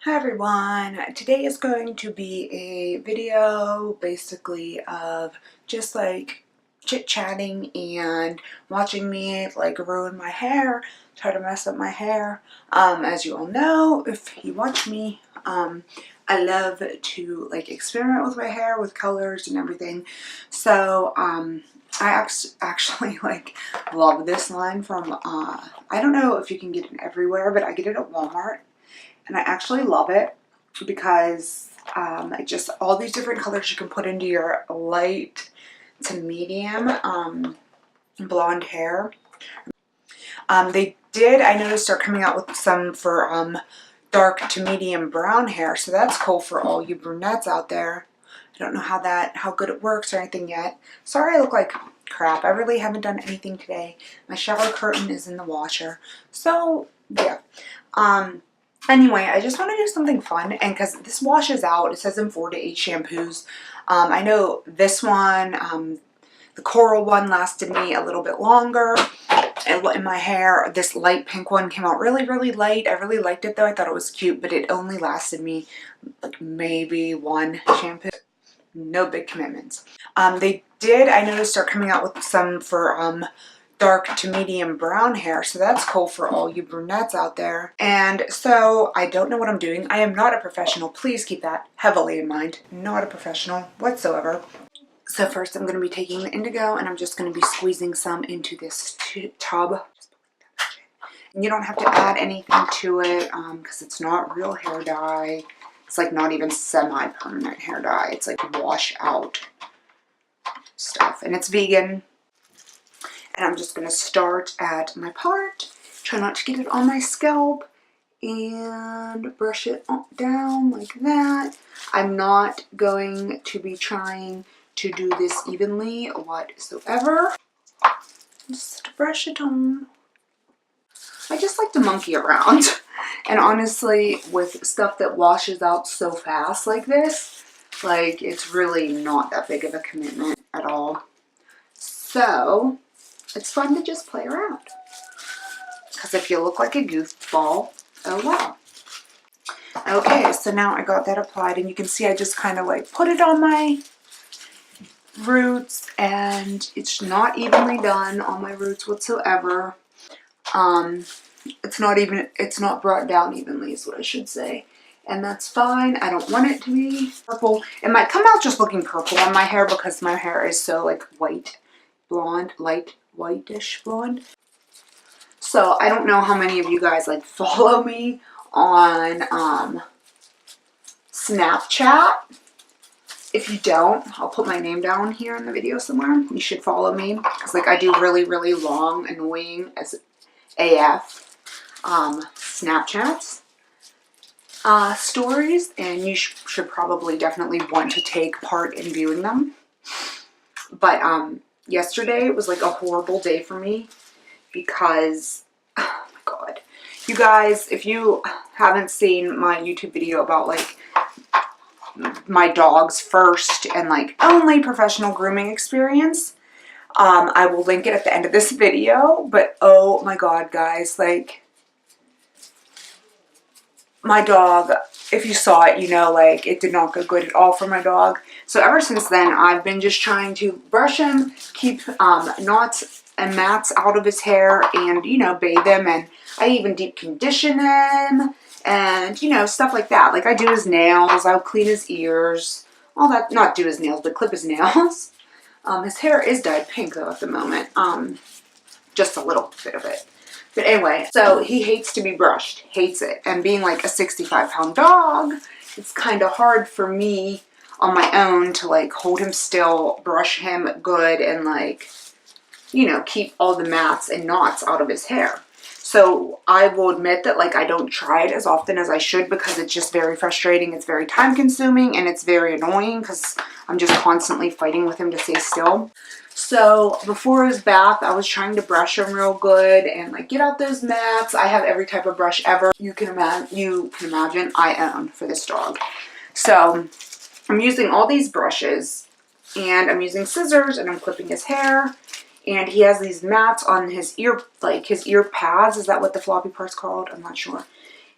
Hi everyone, today is going to be a video basically of just like chit-chatting and watching me like ruin my hair, try to mess up my hair. As you all know, if you watch me, I love to like experiment with my hair with colors and everything. So I actually like love this line from I don't know if you can get it everywhere, but I get it at Walmart. And I actually love it because just all these different colors you can put into your light to medium blonde hair. They did, I noticed, start coming out with some for dark to medium brown hair. So that's cool for all you brunettes out there. I don't know how good it works or anything yet. Sorry I look like crap. I really haven't done anything today. My shower curtain is in the washer. So yeah. Anyway, I just want to do something fun, and because this washes out, it says in 4 to 8 shampoos. I know this one, the coral one, lasted me a little bit longer in my hair. This light pink one came out really, really light. I really liked it though. I thought it was cute, but it only lasted me like maybe one shampoo. No big commitments. They did, I noticed, start coming out with some for dark to medium brown hair, so that's cool for all you brunettes out there. And so I don't know what I'm doing. I am not a professional. Please keep that heavily in mind. Not a professional whatsoever. So first I'm going to be taking the indigo and I'm just going to be squeezing some into this tub. And you don't have to add anything to it because it's not real hair dye. It's like not even semi-permanent hair dye. It's like wash out stuff, and it's vegan. And I'm just going to start at my part, try not to get it on my scalp, and brush it down like that. I'm not going to be trying to do this evenly whatsoever. Just brush it on. I just like to monkey around. And honestly, with stuff that washes out so fast like this, like it's really not that big of a commitment at all. So it's fun to just play around. Because if you look like a goofball, oh well. Okay, so now I got that applied, and you can see I just kind of like put it on my roots, and it's not evenly done on my roots whatsoever. It's not brought down evenly is what I should say. And that's fine. I don't want it to be purple. It might come out just looking purple on my hair because my hair is so like white, blonde, light whitish blonde. So I don't know how many of you guys like follow me on Snapchat. If you don't, I'll put my name down here in the video somewhere. You should follow me because like I do really, really long, annoying as AF Snapchats stories, and you should probably definitely want to take part in viewing them. But yesterday was like a horrible day for me because, oh my god, you guys, if you haven't seen my YouTube video about like my dog's first and like only professional grooming experience, I will link it at the end of this video. But oh my god, guys, like my dog, if you saw it, you know, like it did not go good at all for my dog. So ever since then, I've been just trying to brush him, keep knots and mats out of his hair, and, you know, bathe him. And I even deep condition him and, you know, stuff like that. Like I do his nails, I'll clean his ears, all that. Not do his nails, but clip his nails. His hair is dyed pink though at the moment. Just a little bit of it. But anyway, so he hates to be brushed, hates it. And being like a 65-pound dog, it's kind of hard for me on my own to like hold him still, brush him good, and like, you know, keep all the mats and knots out of his hair. So I will admit that like I don't try it as often as I should because it's just very frustrating. It's very time consuming and it's very annoying because I'm just constantly fighting with him to stay still. So before his bath, I was trying to brush him real good and like get out those mats. I have every type of brush ever you can imagine I own for this dog. So I'm using all these brushes, and I'm using scissors, and I'm clipping his hair. And he has these mats on his ear, like his ear pads. Is that what the floppy part's called? I'm not sure.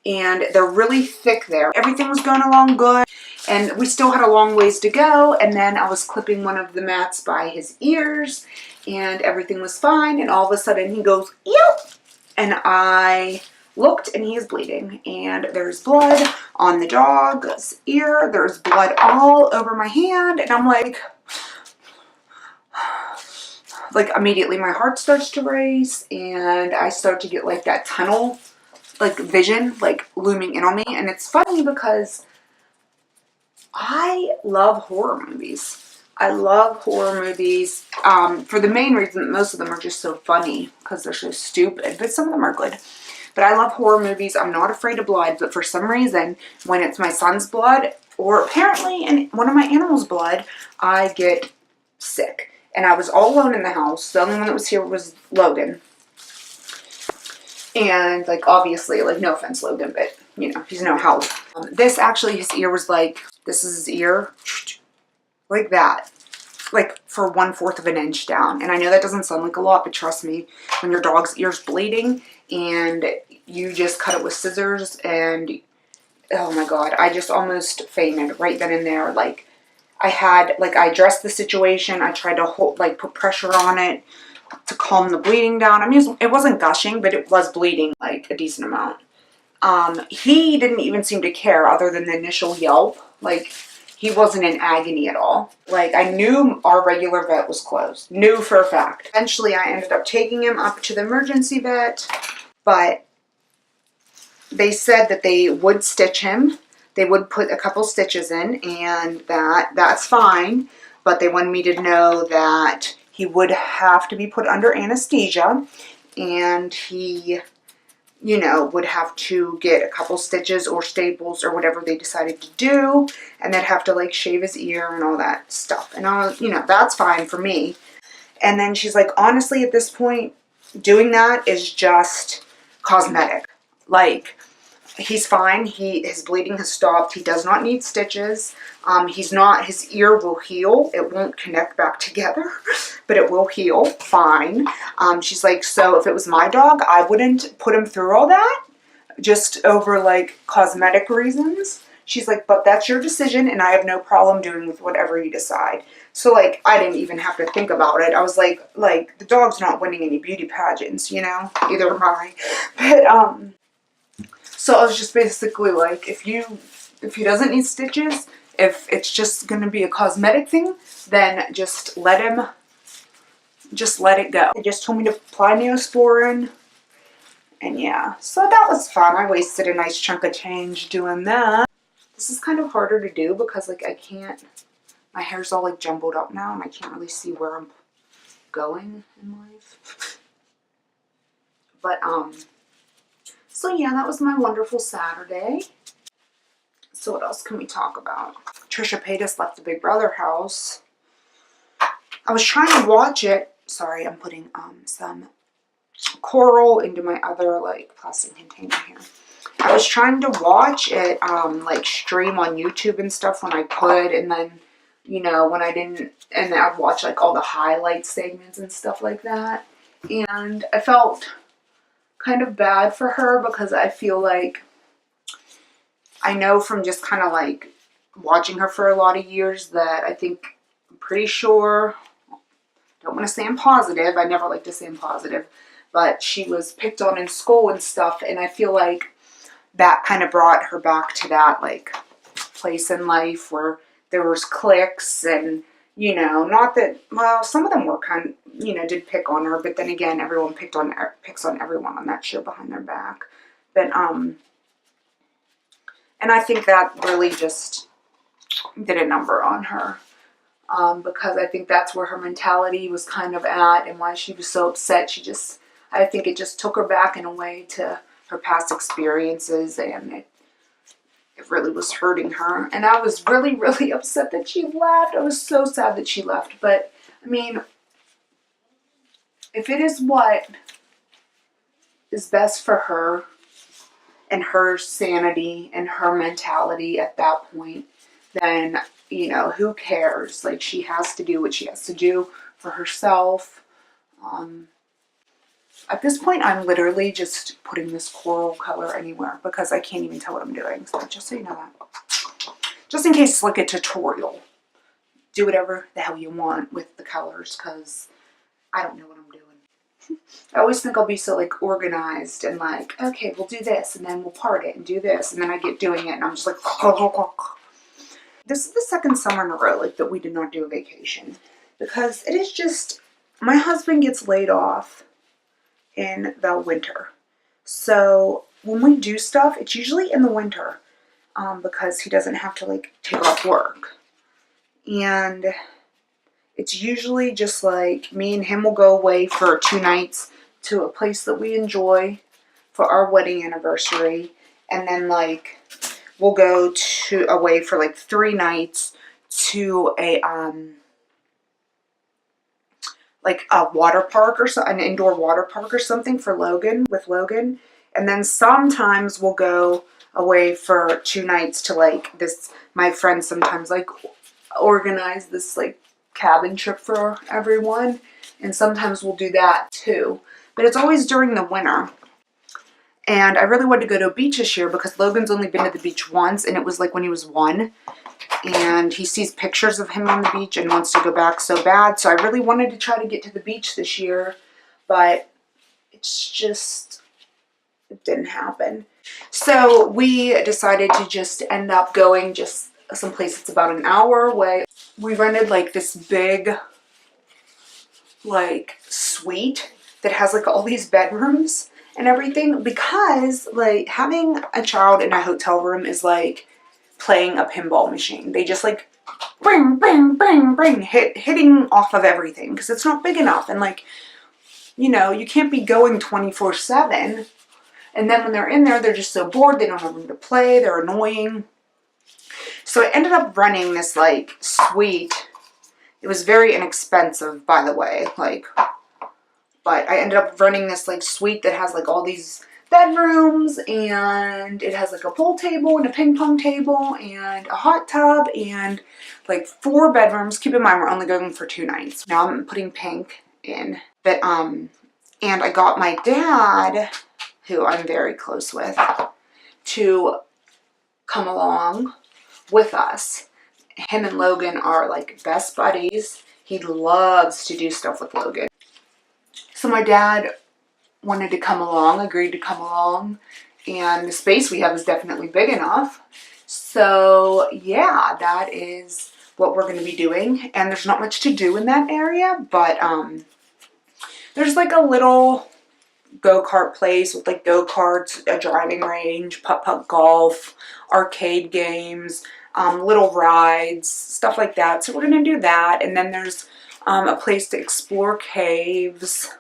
and they're really thick there. Everything was going along good, and we still had a long ways to go, and then I was clipping one of the mats by his ears, and everything was fine, and all of a sudden he goes, "Ew!" And I looked, and he is bleeding, and there's blood on the dog's ear, there's blood all over my hand, and I'm like immediately my heart starts to race, and I start to get like that tunnel vision looming in on me. And it's funny because I love horror movies. I love horror movies for the main reason that most of them are just so funny because they're so stupid, but some of them are good. But I love horror movies. I'm not afraid of blood, but for some reason, when it's my son's blood, or apparently in one of my animals' blood, I get sick. And I was all alone in the house. The only one that was here was Logan. And, obviously, no offense, Logan, but, he's no help. This actually, his ear was this is his ear, like that. For 1/4 of an inch down. And I know that doesn't sound like a lot, but trust me, when your dog's ear's bleeding and you just cut it with scissors and, oh my God, I just almost fainted right then and there. I addressed the situation. I tried to put pressure on it to calm the bleeding down. I mean, it wasn't gushing, but it was bleeding a decent amount. He didn't even seem to care other than the initial yelp. He wasn't in agony at all. I knew our regular vet was closed. Knew for a fact. Eventually, I ended up taking him up to the emergency vet, but they said that they would stitch him. They would put a couple stitches in, and that's fine. But they wanted me to know that he would have to be put under anesthesia, and he, would have to get a couple stitches or staples or whatever they decided to do, and they'd have to shave his ear and all that stuff. And I was, that's fine for me. And then she's like, honestly, at this point, doing that is just cosmetic. He's fine. His bleeding has stopped. He does not need stitches. His ear will heal. It won't connect back together, but it will heal fine. She's like, so if it was my dog, I wouldn't put him through all that just over cosmetic reasons. She's like, but that's your decision, and I have no problem doing with whatever you decide. So I didn't even have to think about it. I was like the dog's not winning any beauty pageants, either am I. But so I was just basically if he doesn't need stitches, if it's just going to be a cosmetic thing, then just let it go. They just told me to apply Neosporin, and yeah, so that was fun. I wasted a nice chunk of change doing that. This is kind of harder to do because I can't, my hair's all jumbled up now, and I can't really see where I'm going in life. But so yeah, that was my wonderful Saturday. So what else can we talk about? Trisha Paytas left the Big Brother house. I was trying to watch it. Sorry, I'm putting some coral into my other plastic container here. I was trying to watch it stream on YouTube and stuff when I could, and then when I didn't, and then I'd watch all the highlight segments and stuff like that. And I felt kind of bad for her because I feel I know from just kind of watching her for a lot of years that I'm pretty sure, don't want to say I'm positive, I never like to say I'm positive, but she was picked on in school and stuff, and I feel that kind of brought her back to that place in life where there was cliques and not that, well, some of them were kind of, did pick on her, but then again, everyone picks on everyone on that show behind their back. But, and I think that really just did a number on her, because I think that's where her mentality was kind of at, and why she was so upset. I think it just took her back in a way to her past experiences, and it really was hurting her. And I was really, really upset that she left. I was so sad that she left. But, I mean, if it is what is best for her and her sanity and her mentality at that point, then, who cares? She has to do what she has to do for herself. At this point, I'm literally just putting this coral color anywhere because I can't even tell what I'm doing. So just so you know that. Just in case it's like a tutorial. Do whatever the hell you want with the colors because I don't know what I'm doing. I always think I'll be so like organized and like, okay, we'll do this and then we'll part it and do this. And then I get doing it and I'm just like, This is the second summer in a row like that we did not do a vacation because it is just, my husband gets laid off in the winter. So when we do stuff, it's usually in the winter because he doesn't have to like take off work. And it's usually just like me and him will go away for 2 nights to a place that we enjoy for our wedding anniversary. And then like we'll go away for like 3 nights to a like a water park or so, an indoor water park or something for Logan, with Logan. And then sometimes we'll go away for 2 nights to like this, my friends sometimes like organize this like cabin trip for everyone. And sometimes we'll do that too. But it's always during the winter. And I really wanted to go to a beach this year because Logan's only been to the beach once and it was like when he was 1. And he sees pictures of him on the beach and wants to go back so bad. So I really wanted to try to get to the beach this year, but it's just, it didn't happen. So we decided to just end up going just someplace that's about an hour away. We rented like this big like suite that has like all these bedrooms and everything because like having a child in a hotel room is like playing a pinball machine. They just like bring, bring, bring, bring, hitting off of everything because it's not big enough. And like, you know, you can't be going 24/7. And then when they're in there, they're just so bored. They don't have room to play. They're annoying. So I ended up renting this like suite. It was very inexpensive, by the way, like, but I ended up renting this like suite that has like all these bedrooms and it has like a pool table and a ping pong table and a hot tub and like 4 bedrooms. Keep in mind we're only going for 2 nights. Now I'm putting pink in, but and I got my dad, who I'm very close with, to come along with us. Him and Logan are like best buddies. He loves to do stuff with Logan. So my dad wanted to come along, agreed to come along, and the space we have is definitely big enough. So yeah, that is what we're going to be doing. And there's not much to do in that area, but there's like a little go-kart place with like go-karts, a driving range, putt-putt golf, arcade games, little rides, stuff like that. So we're going to do that. And then there's a place to explore caves.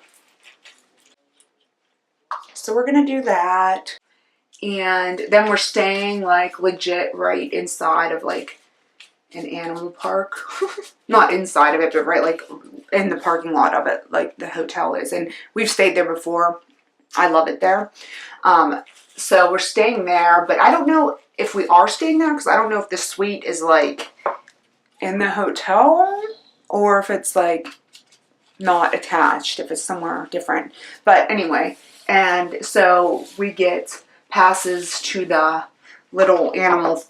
So we're going to do that. And then we're staying like legit right inside of like an animal park. Not inside of it, but right like in the parking lot of it, like the hotel is. And we've stayed there before. I love it there. So we're staying there, but I don't know if we are staying there because I don't know if the suite is like in the hotel or if it's like not attached, if it's somewhere different. But anyway, and so we get passes to the little animal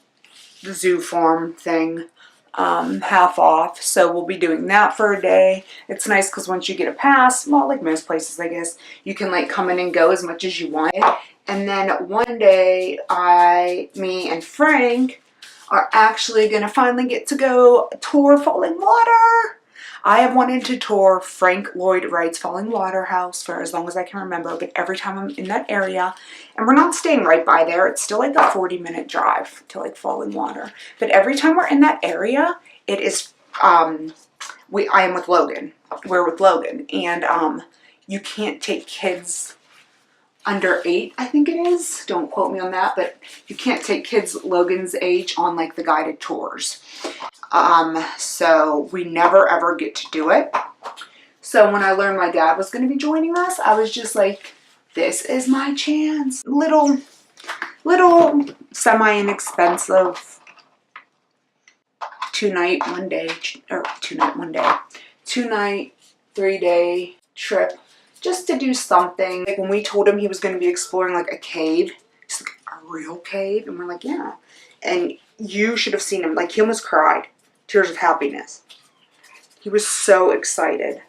zoo farm thing, half off. So we'll be doing that for a day. It's nice because once you get a pass, well, like most places, I guess, you can like come in and go as much as you want. And then one day, me and Frank are actually going to finally get to go tour Falling Water. I have wanted to tour Frank Lloyd Wright's Falling Water house for as long as I can remember, but every time I'm in that area, and we're not staying right by there, it's still like a 40-minute drive to like Falling Water. But every time we're in that area, it is, I am with Logan. We're with Logan, and you can't take kids under 8, I think it is. Don't quote me on that, but you can't take kids Logan's age on like the guided tours. So we never ever get to do it. So when I learned my dad was going to be joining us, I was just like, this is my chance. Little semi-inexpensive 2-night, 3-day trip just to do something. Like when we told him he was going to be exploring like a cave, he's like, a real cave? And we're like, yeah. And you should have seen him. Like he almost cried. Tears of happiness. He was so excited.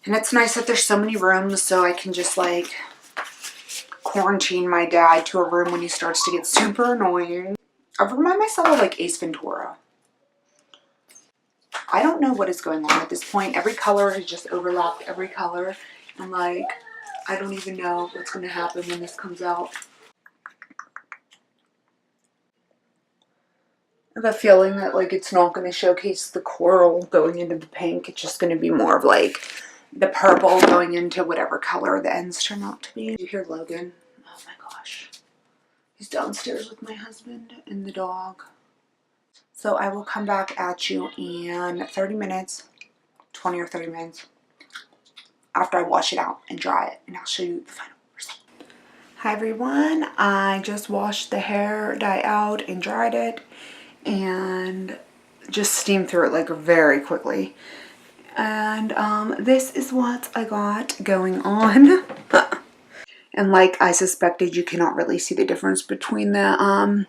And it's nice that there's so many rooms so I can just like quarantine my dad to a room when he starts to get super annoying. I remind myself of like Ace Ventura. I don't know what is going on at this point. Every color has just overlapped every color. I'm like, I don't even know what's going to happen when this comes out. I have a feeling that like it's not going to showcase the coral going into the pink. It's just going to be more of like the purple going into whatever color the ends turn out to be. You hear Logan? Oh my gosh. He's downstairs with my husband and the dog. So I will come back at you in 30 minutes, 20 or 30 minutes, after I wash it out and dry it, and I'll show you the final result. Hi everyone, I just washed the hair dye out and dried it, and just steamed through it like very quickly. And this is what I got going on. And like I suspected, you cannot really see the difference between the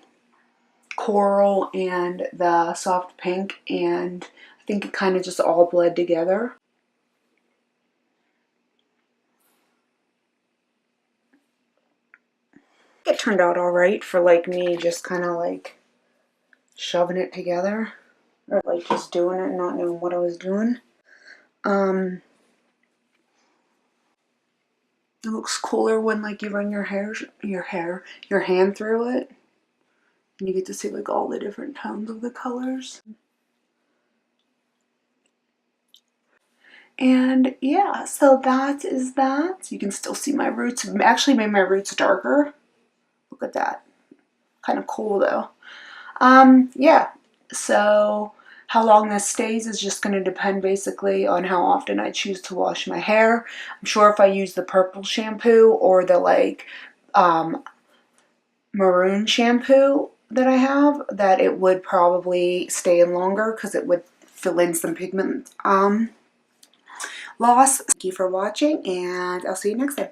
coral and the soft pink, and I think it kind of just all bled together. It turned out all right for like me just kind of like shoving it together, or like just doing it and not knowing what I was doing. It looks cooler when like you run your hand through it, and you get to see like all the different tones of the colors. And yeah, so that is that. You can still see my roots. I've actually made my roots darker. Look at that. Kind of cool though. Yeah, so how long this stays is just going to depend basically on how often I choose to wash my hair. I'm sure if I use the purple shampoo or the like maroon shampoo that I have, that it would probably stay in longer because it would fill in some pigment loss. Thank you for watching, and I'll see you next time.